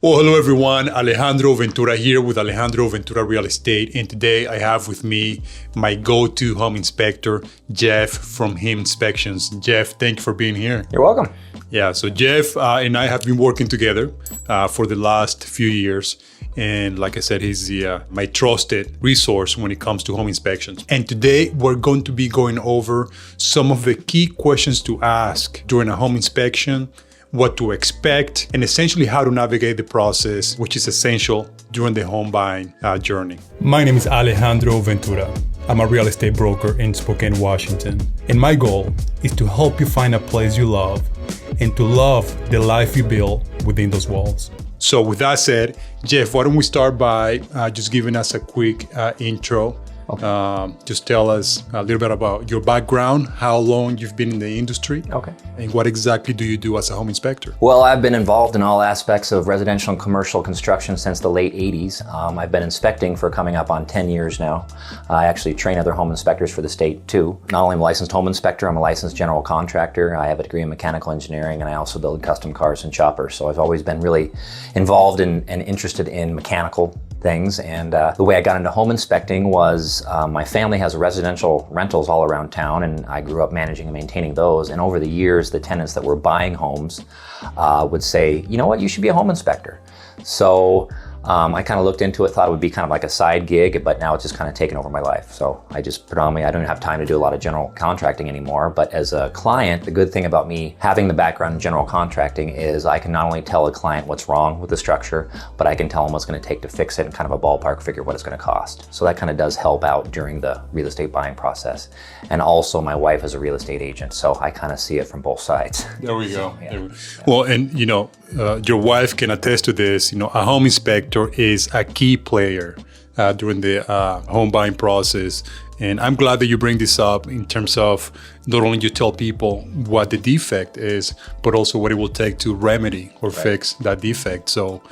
Well, hello everyone. Alejandro Ventura here with Alejandro Ventura Real Estate. And today I have with me my go-to home inspector, Jeff from Himm Inspections. Jeff, thank you for being here. You're welcome. Yeah, so Jeff and I have been working together for the last few years. And like I said, he's my trusted resource when it comes to home inspections. And today we're going to be going over some of the key questions to ask during a home inspection, what to expect, and essentially how to navigate the process, which is essential during the home buying journey. My name is Alejandro Ventura. I'm a real estate broker in Spokane, Washington. And my goal is to help you find a place you love and to love the life you build within those walls. So with that said, Jeff, why don't we start by just giving us a quick intro. Okay. Just tell us a little bit about your background, how long you've been in the industry, Okay. and what exactly do you do as a home inspector? Well, I've been involved in all aspects of residential and commercial construction since the late 80s. I've been inspecting for coming up on 10 years now. I actually train other home inspectors for the state too. Not only am I a licensed home inspector, I'm a licensed general contractor. I have a degree in mechanical engineering, and I also build custom cars and choppers. So I've always been really involved in, and interested in mechanical things. And the way I got into home inspecting was my family has residential rentals all around town, and I grew up managing and maintaining those. And over the years, the tenants that were buying homes would say, you know what, you should be a home inspector. So I kind of looked into it, thought it would be kind of like a side gig, but now it's just kind of taken over my life. So I just predominantly, I don't have time to do a lot of general contracting anymore. But as a client, the good thing about me having the background in general contracting is I can not only tell a client what's wrong with the structure, but I can tell them what's going to take to fix it and kind of a ballpark figure what it's going to cost. So that kind of does help out during the real estate buying process. And also my wife is a real estate agent, so I kind of see it from both sides. There we go. Yeah. There we go. Well, and you know, your wife can attest to this. You know, a home inspector is a key player during the home buying process. And I'm glad that you bring this up in terms of not only you tell people what the defect is, but also what it will take to remedy or fix that defect. So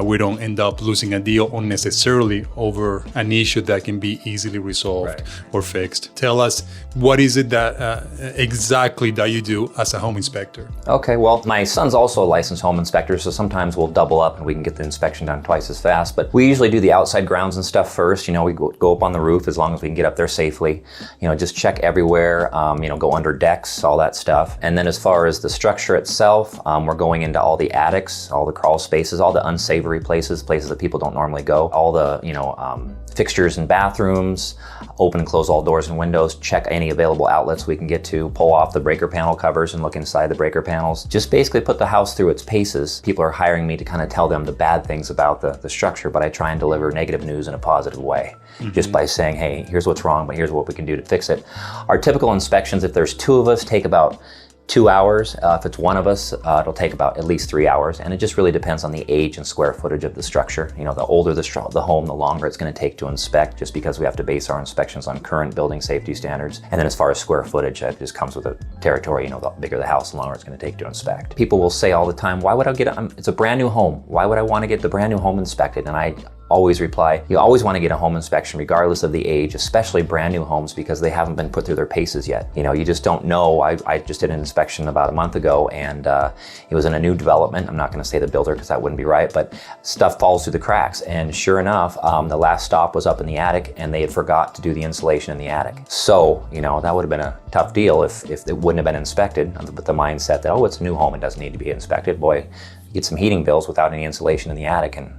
we don't end up losing a deal unnecessarily over an issue that can be easily resolved or fixed. Tell us, what is it that exactly that you do as a home inspector? Okay, well, my son's also a licensed home inspector, so sometimes we'll double up and we can get the inspection done twice as fast. But we usually do the outside grounds and stuff first. You know, we go up on the roof as long as we can get up there safely. You know, just check everywhere, you know, go under decks, all that stuff. And then as far as the structure itself, we're going into all the attics, all the crawl spaces, all the unsavory places that people don't normally go, all the, you know, fixtures and bathrooms, open and close all doors and windows, check any available outlets we can get to, pull off the breaker panel covers and look inside the breaker panels. Just basically put the house through its paces. People are hiring me to kind of tell them the bad things about the structure, but I try and deliver negative news in a positive way. Just by saying, hey, here's what's wrong, but here's what we can do to fix it. Our typical inspections, if there's two of us, take about 2 hours. If it's one of us, it'll take about at least 3 hours. And it just really depends on the age and square footage of the structure. You know, the older the home, the longer it's going to take to inspect, just because we have to base our inspections on current building safety standards. And then as far as square footage, it just comes with the territory. You know, the bigger the house, the longer it's going to take to inspect. People will say all the time, why would I get it's a brand new home. Why would I want to get the brand new home inspected? And I always reply, you always want to get a home inspection regardless of the age, especially brand new homes, because they haven't been put through their paces yet. You know, you just don't know. I just did an inspection about a month ago, and it was in a new development. I'm not going to say the builder because that wouldn't be right, but stuff falls through the cracks. And sure enough, the last stop was up in the attic, and they had forgot to do the insulation in the attic. So, you know, that would have been a tough deal if it wouldn't have been inspected, with the mindset that, oh, it's a new home, it doesn't need to be inspected. Boy, you get some heating bills without any insulation in the attic, and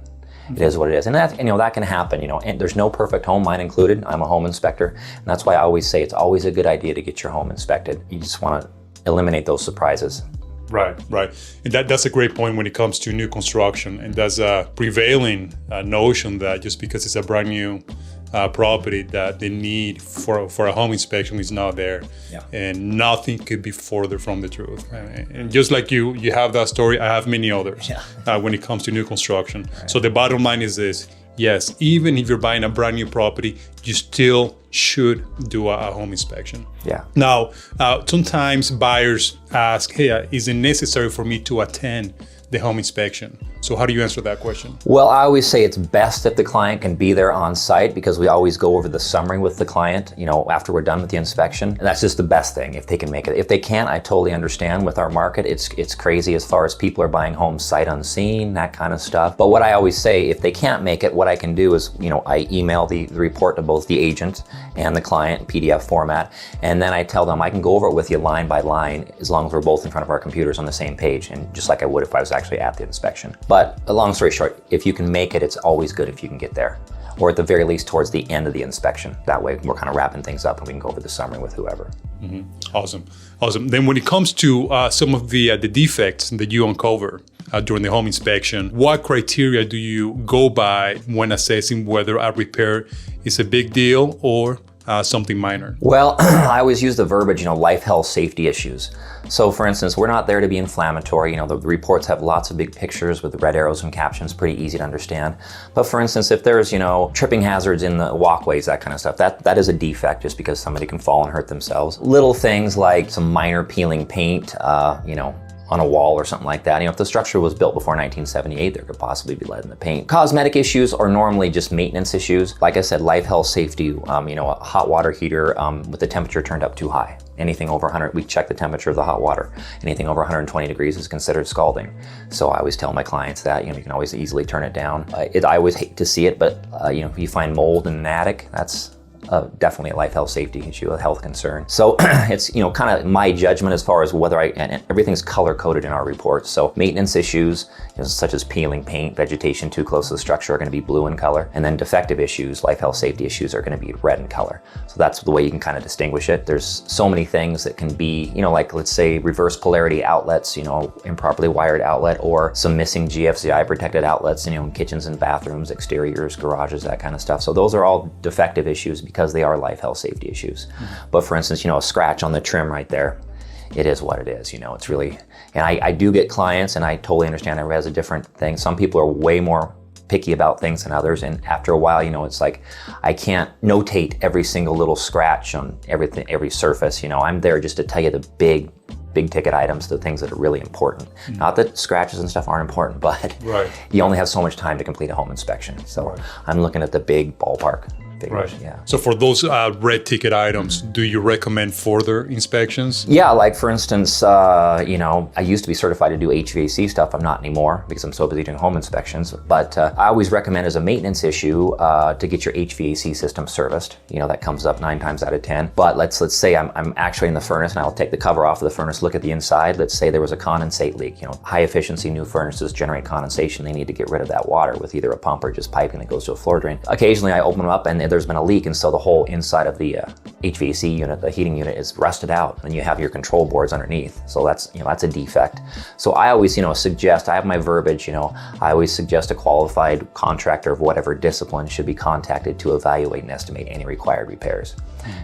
it is what it is. And that, you know, that can happen, you know, and there's no perfect home, mine included. I'm a home inspector. And that's why I always say it's always a good idea to get your home inspected. You just want to eliminate those surprises. Right. And that's a great point when it comes to new construction. And that's a prevailing notion that just because it's a brand new property, that the need for a home inspection is not there. Yeah. And nothing could be further from the truth. And just like you have that story, I have many others when it comes to new construction. Right. So the bottom line is this: yes, even if you're buying a brand new property, you still should do a home inspection. Yeah. Now, sometimes buyers ask, hey, is it necessary for me to attend the home inspection? So how do you answer that question? Well, I always say it's best if the client can be there on site, because we always go over the summary with the client, after we're done with the inspection. And that's just the best thing if they can make it. If they can't, I totally understand. With our market, it's crazy as far as people are buying homes sight unseen, that kind of stuff. But what I always say, if they can't make it, what I can do is, I email the report to both the agent and the client in PDF format. And then I tell them I can go over it with you line by line, as long as we're both in front of our computers on the same page, and just like I would if I was actually at the inspection. But a long story short, if you can make it, it's always good if you can get there, or at the very least towards the end of the inspection. That way we're kind of wrapping things up and we can go over the summary with whoever. Awesome. Then when it comes to some of the defects that you uncover during the home inspection, what criteria do you go by when assessing whether a repair is a big deal or something minor? Well, I always use the verbiage, life, health, safety issues. So for instance, we're not there to be inflammatory. The reports have lots of big pictures with red arrows and captions, pretty easy to understand. But for instance, if there's, tripping hazards in the walkways, that kind of stuff, that is a defect just because somebody can fall and hurt themselves. Little things like some minor peeling paint, on a wall or something like that. If the structure was built before 1978, there could possibly be lead in the paint. Cosmetic issues are normally just maintenance issues. Like I said, life, health, safety, a hot water heater with the temperature turned up too high. Anything over 100, we check the temperature of the hot water. Anything over 120 degrees is considered scalding. So I always tell my clients that, you can always easily turn it down. I always hate to see it, but if you find mold in an attic, that's definitely a life, health, safety issue, a health concern. So it's, kind of my judgment as far as whether and everything's color coded in our reports. So maintenance issues, such as peeling paint, vegetation too close to the structure are going to be blue in color. And then defective issues, life, health, safety issues are going to be red in color. So that's the way you can kind of distinguish it. There's so many things that can be, like let's say reverse polarity outlets, improperly wired outlet, or some missing GFCI protected outlets, in kitchens and bathrooms, exteriors, garages, that kind of stuff. So those are all defective issues because they are life, health, safety issues. But for instance, a scratch on the trim right there, it is what it is. It's really, and I do get clients, and I totally understand everybody has a different thing. Some people are way more picky about things than others, and after a while, it's like I can't notate every single little scratch on every surface. I'm there just to tell you the big ticket items, the things that are really important. Not that scratches and stuff aren't important, but you only have so much time to complete a home inspection. So I'm looking at the big ballpark figures. Right. Yeah. So for those red ticket items, do you recommend further inspections? Yeah, like for instance, I used to be certified to do HVAC stuff. I'm not anymore because I'm so busy doing home inspections. But I always recommend as a maintenance issue to get your HVAC system serviced. That comes up 9 times out of 10. But let's say I'm actually in the furnace and I'll take the cover off of the furnace, look at the inside. Let's say there was a condensate leak. High efficiency new furnaces generate condensation. They need to get rid of that water with either a pump or just piping that goes to a floor drain. Occasionally I open them up and there's been a leak, and so the whole inside of the HVAC unit, the heating unit, is rusted out, and you have your control boards underneath. So that's a defect. So I always suggest, I have my verbiage, I always suggest a qualified contractor of whatever discipline should be contacted to evaluate and estimate any required repairs.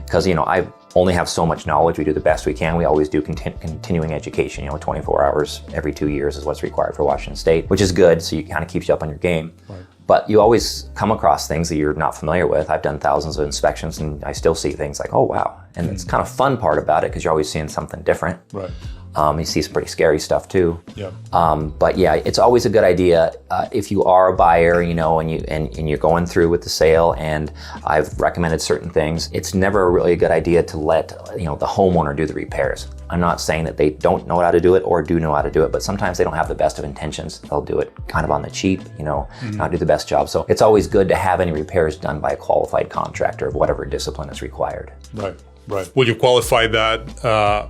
Because I only have so much knowledge. We do the best we can. We always do continuing education. 24 hours every 2 years is what's required for Washington State, which is good. So you kind of keeps you up on your game. Right. But you always come across things that you're not familiar with. I've done thousands of inspections, and I still see things like, oh wow. And it's kind of fun part about it because you're always seeing something different. Right. You see some pretty scary stuff too. Yeah. But yeah, it's always a good idea if you are a buyer, and you're going through with the sale. And I've recommended certain things. It's never really a good idea to let the homeowner do the repairs. I'm not saying that they don't know how to do it or do know how to do it, but sometimes they don't have the best of intentions. They'll do it kind of on the cheap, not do the best job. So it's always good to have any repairs done by a qualified contractor of whatever discipline is required. Right. Will you qualify that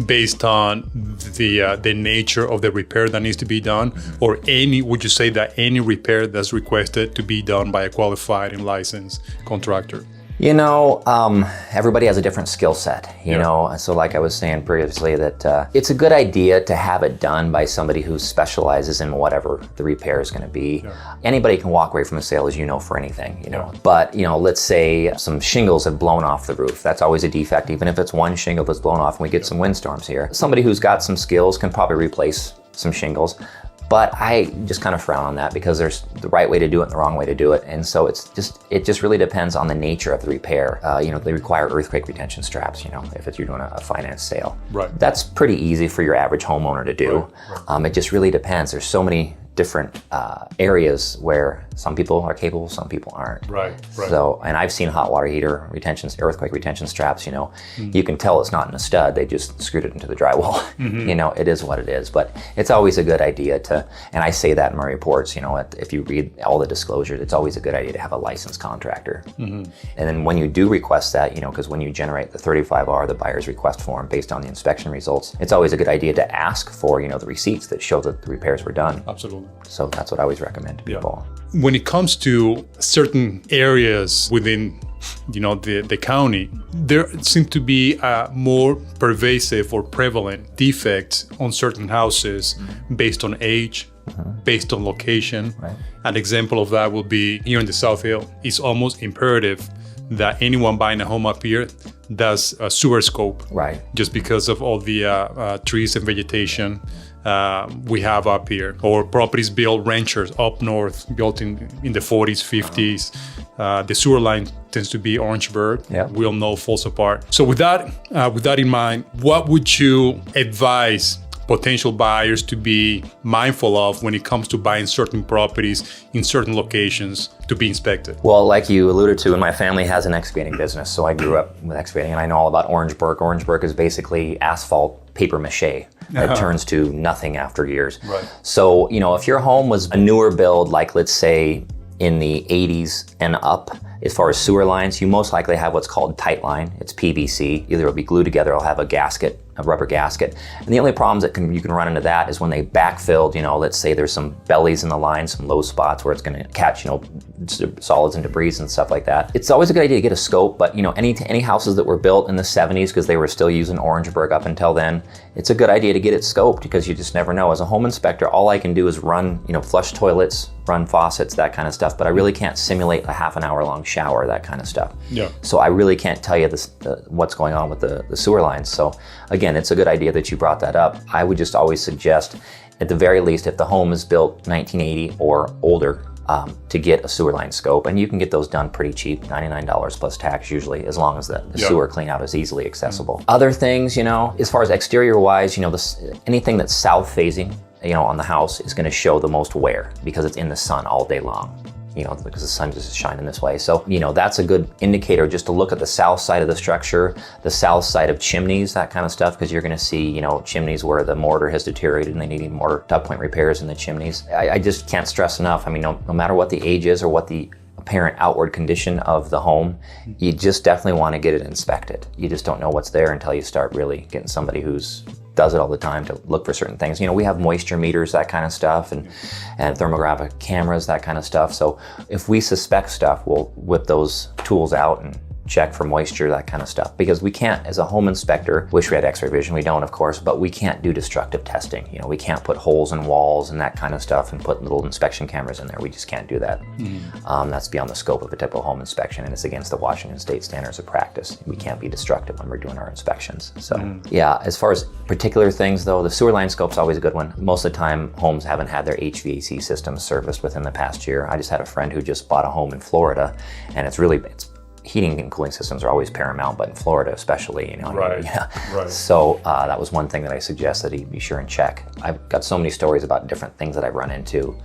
based on the nature of the repair that needs to be done, or would you say that any repair that's requested to be done by a qualified and licensed contractor? Everybody has a different skill set, so like I was saying previously that it's a good idea to have it done by somebody who specializes in whatever the repair is going to be. Yeah. Anybody can walk away from a sale, as for anything, But, let's say some shingles have blown off the roof. That's always a defect, even if it's one shingle that's blown off and we get some windstorms here. Somebody who's got some skills can probably replace some shingles. But I just kind of frown on that because there's the right way to do it and the wrong way to do it. And so it just really depends on the nature of the repair. They require earthquake retention straps, if you're doing a finance sale. Right. That's pretty easy for your average homeowner to do. Right. It just really depends. There's so many different areas where some people are capable, some people aren't. Right. So, and I've seen hot water heater earthquake retention straps, you can tell it's not in a stud, they just screwed it into the drywall. It is what it is, but it's always a good idea to, and I say that in my reports, if you read all the disclosures, it's always a good idea to have a licensed contractor. And then when you do request that, because when you generate the 35R, the buyer's request form based on the inspection results, it's always a good idea to ask for, the receipts that show that the repairs were done. Absolutely. So that's what I always recommend to people. When it comes to certain areas within the county, there seem to be more pervasive or prevalent defects on certain houses based on age, based on location. Right. An example of that would be here in the South Hill. It's almost imperative that anyone buying a home up here does a sewer scope. Right. Just because of all the trees and vegetation we have up here. Or properties built, ranchers up north, built in the 40s, 50s. The sewer line tends to be Orangeburg. Yeah. We all know falls apart. So with that in mind, what would you advise potential buyers to be mindful of when it comes to buying certain properties in certain locations to be inspected? Well, like you alluded to, my family has an excavating business, so I grew up with excavating, and I know all about Orangeburg. Orangeburg is basically asphalt paper mache that turns to nothing after years. Right. So, if your home was a newer build, like let's say in the 80s and up, as far as sewer lines, you most likely have what's called tight line. It's PVC. Either it'll be glued together or it'll have a rubber gasket. And the only problems you can run into that is when they backfilled, let's say there's some bellies in the line, some low spots where it's going to catch, solids and debris and stuff like that. It's always a good idea to get a scope, but any houses that were built in the 70s, because they were still using Orangeburg up until then, it's a good idea to get it scoped because you just never know. As a home inspector, all I can do is run, flush toilets, run faucets, that kind of stuff, but I really can't simulate a half an hour long shower, that kind of stuff. Yeah. So I really can't tell you what's going on with the sewer lines. So again, it's a good idea that you brought that up. I would just always suggest, at the very least, if the home is built 1980 or older, to get a sewer line scope, and you can get those done pretty cheap, $99 plus tax usually, as long as the sewer clean out is easily accessible. Other things, as far as exterior wise, anything that's south facing, on the house is going to show the most wear because it's in the sun all day long. Because the sun just is shining this way. So, that's a good indicator just to look at the south side of the structure, the south side of chimneys, that kind of stuff, because you're gonna see, chimneys where the mortar has deteriorated and they need mortar tuck point repairs in the chimneys. I just can't stress enough. No matter what the age is or what the apparent outward condition of the home, you just definitely want to get it inspected. You just don't know what's there until you start really getting somebody who's does it all the time to look for certain things. We have moisture meters, that kind of stuff, and thermographic cameras, that kind of stuff. So if we suspect stuff, we'll whip those tools out and check for moisture, that kind of stuff. Because we can't, as a home inspector, wish we had x-ray vision, we don't of course, but we can't do destructive testing. We can't put holes in walls and that kind of stuff and put little inspection cameras in there. We just can't do that. That's beyond the scope of a typical home inspection, and it's against the Washington State standards of practice. We can't be destructive when we're doing our inspections. So yeah, as far as particular things though, the sewer line scope's always a good one. Most of the time, homes haven't had their HVAC systems serviced within the past year. I just had a friend who just bought a home in Florida, and it's heating and cooling systems are always paramount, but in Florida especially, Right. Right. So that was one thing that I suggest that he be sure and check. I've got so many stories about different things that I've run into.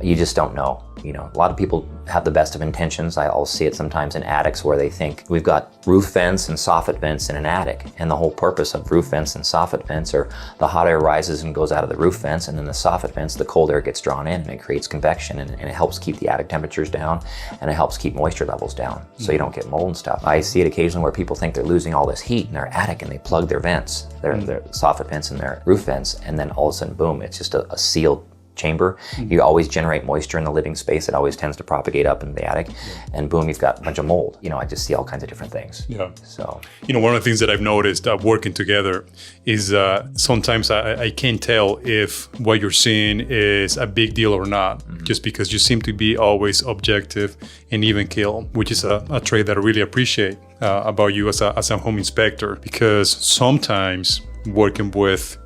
You just don't know. A lot of people have the best of intentions. I'll see it sometimes in attics where they think we've got roof vents and soffit vents in an attic, and the whole purpose of roof vents and soffit vents are the hot air rises and goes out of the roof vents, and then the soffit vents, the cold air gets drawn in and it creates convection, and it helps keep the attic temperatures down, and it helps keep moisture levels down so you don't get mold and stuff. I see it occasionally where people think they're losing all this heat in their attic and they plug their vents, their soffit vents and their roof vents, and then all of a sudden, boom, it's just a sealed chamber. You always generate moisture in the living space. It always tends to propagate up into the attic, and boom, you've got a bunch of mold. I just see all kinds of different things. Yeah. So, one of the things that I've noticed working together is sometimes I can't tell if what you're seeing is a big deal or not, just because you seem to be always objective and even keel, which is a trait that I really appreciate about you as a home inspector, because sometimes working with,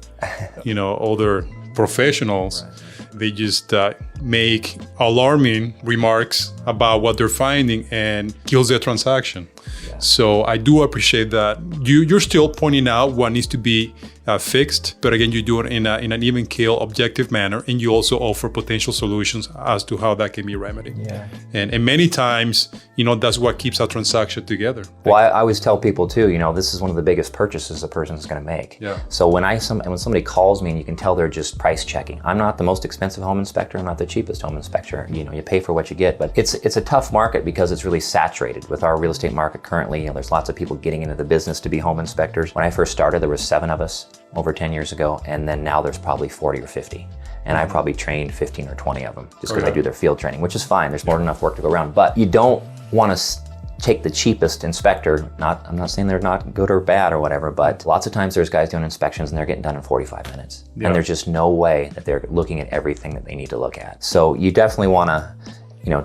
other professionals, right, they just make alarming remarks about what they're finding and kills their transaction. Yeah. So I do appreciate that you're still pointing out what needs to be fixed, but again, you do it in an even keel, objective manner, and you also offer potential solutions as to how that can be remedied. Yeah. And many times, that's what keeps a transaction together. Well, I always tell people too, this is one of the biggest purchases a person's going to make. Yeah. So when somebody calls me and you can tell they're just price checking, I'm not the most expensive home inspector, I'm not the cheapest home inspector. You pay for what you get, but it's a tough market because it's really saturated with our real estate market currently. There's lots of people getting into the business to be home inspectors. When I first started, there was 7 of us over 10 years ago, and then now there's probably 40 or 50. And I probably trained 15 or 20 of them just because I do their field training, which is fine. There's more than enough work to go around. But you don't want to take the cheapest inspector. I'm not saying they're not good or bad or whatever, but lots of times there's guys doing inspections and they're getting done in 45 minutes. Yeah. And there's just no way that they're looking at everything that they need to look at. So you definitely want to,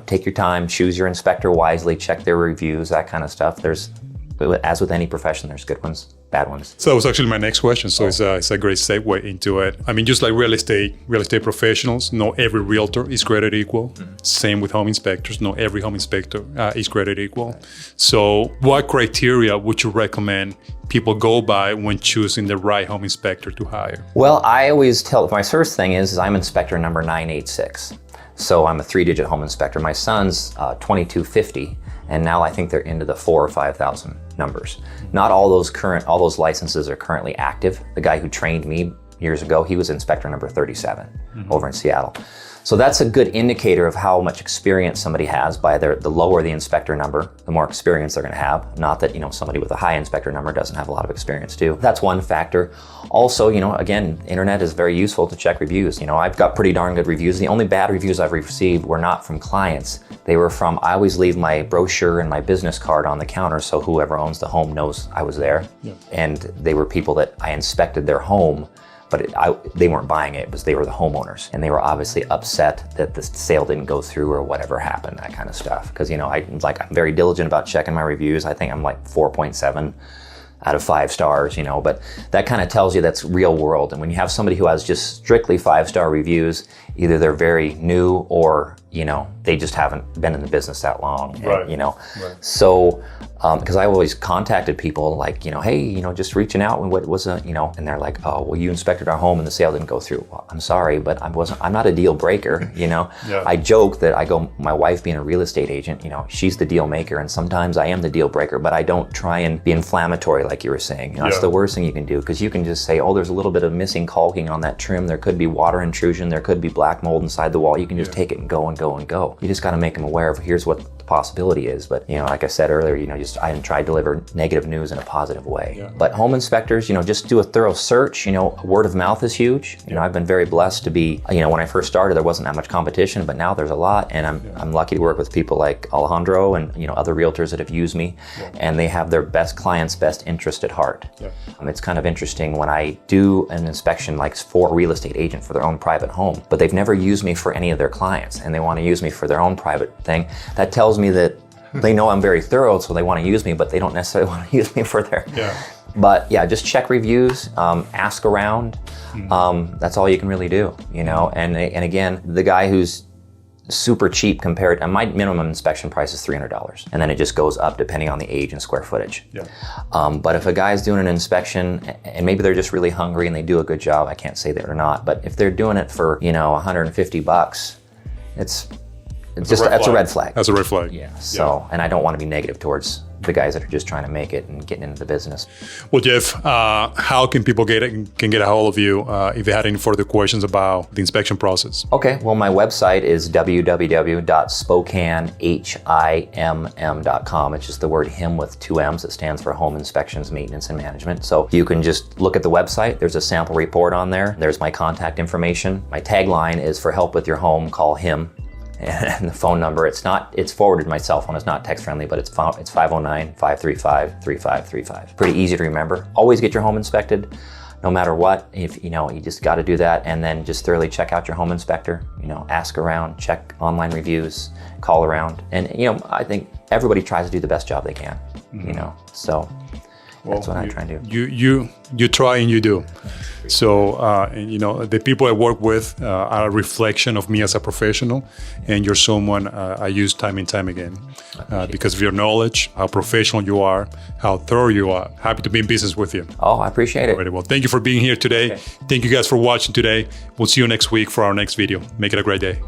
take your time, choose your inspector wisely, check their reviews, that kind of stuff. As with any profession, there's good ones, bad ones. So that was actually my next question. So it's a great segue into it. I mean, just like real estate professionals, not every realtor is created equal. Mm-hmm. Same with home inspectors, not every home inspector is created equal. Right. So what criteria would you recommend people go by when choosing the right home inspector to hire? Well, I always tell, my first thing is I'm inspector number 986. So I'm a 3-digit home inspector. My son's 2250. And now I think they're into the 4,000 or 5,000 numbers. Not all those licenses are currently active. The guy who trained me years ago, he was inspector number 37 over in Seattle. So that's a good indicator of how much experience somebody has by the lower the inspector number, the more experience they're going to have. Not that, somebody with a high inspector number doesn't have a lot of experience too. That's one factor. Also, again, internet is very useful to check reviews. I've got pretty darn good reviews. The only bad reviews I've received were not from clients. They were from, I always leave my brochure and my business card on the counter so whoever owns the home knows I was there. Yeah. And they were people that I inspected their home, but they weren't buying it, they were the homeowners. And they were obviously upset that the sale didn't go through or whatever happened, that kind of stuff. Because, I'm very diligent about checking my reviews. I think I'm like 4.7 out of 5 stars, but that kind of tells you that's real world. And when you have somebody who has just strictly 5-star reviews, either they're very new or, they just haven't been in the business that long, right. Right. So, because I always contacted people like, hey, just reaching out and what was and they're like, oh, well, you inspected our home and the sale didn't go through. Well, I'm sorry, but I'm not a deal breaker, Yeah. I joke that my wife being a real estate agent, she's the deal maker, and sometimes I am the deal breaker, but I don't try and be inflammatory like you were saying. That's the worst thing you can do, because you can just say, oh, there's a little bit of missing caulking on that trim, there could be water intrusion, there could be black mold inside the wall. You can just take it and go and go and go. You just got to make them aware of here's what the possibility is. But, like I said earlier, I try to deliver negative news in a positive way. Yeah. But home inspectors, just do a thorough search. Word of mouth is huge. I've been very blessed to be, when I first started, there wasn't that much competition, but now there's a lot. And I'm lucky to work with people like Alejandro and, other realtors that have used me, and they have their client's best interest at heart. Yeah. It's kind of interesting when I do an inspection like for a real estate agent for their own private home, but they've never used me for any of their clients and they want to use me for their own private thing. That tells me that they know I'm very thorough, so they want to use me, but they don't necessarily want to use me for their... Yeah. But just check reviews, ask around. That's all you can really do, And again, the guy who's super cheap compared, and my minimum inspection price is $300, and then it just goes up depending on the age and square footage. Yeah. But if a guy's doing an inspection and maybe they're just really hungry and they do a good job, I can't say that or not, but if they're doing it for $150, that's a red flag. That's a red flag. Yeah. So, and I don't want to be negative towards the guys that are just trying to make it and getting into the business. Well, Jeff, how can people get a hold of you if they had any further questions about the inspection process? Okay. Well, my website is www.SpokaneHIMM.com. It's just the word Himm with 2 M's. It stands for Home Inspections, Maintenance, and Management. So you can just look at the website. There's a sample report on there. There's my contact information. My tagline is, for help with your home, call Himm. And the phone number, it's forwarded to my cell phone. It's not text friendly, but it's 509-535-3535. Pretty easy to remember. Always get your home inspected, no matter what. If you just got to do that, and then just thoroughly check out your home inspector. Ask around, check online reviews, call around, and I think everybody tries to do the best job they can. So That's what I try and do. You try and you do. So, and, you know, the people I work with are a reflection of me as a professional, and you're someone I use time and time again because of your knowledge, how professional you are, how thorough you are. Happy to be in business with you. Oh, I appreciate it. Very well. Thank you for being here today. Okay. Thank you guys for watching today. We'll see you next week for our next video. Make it a great day.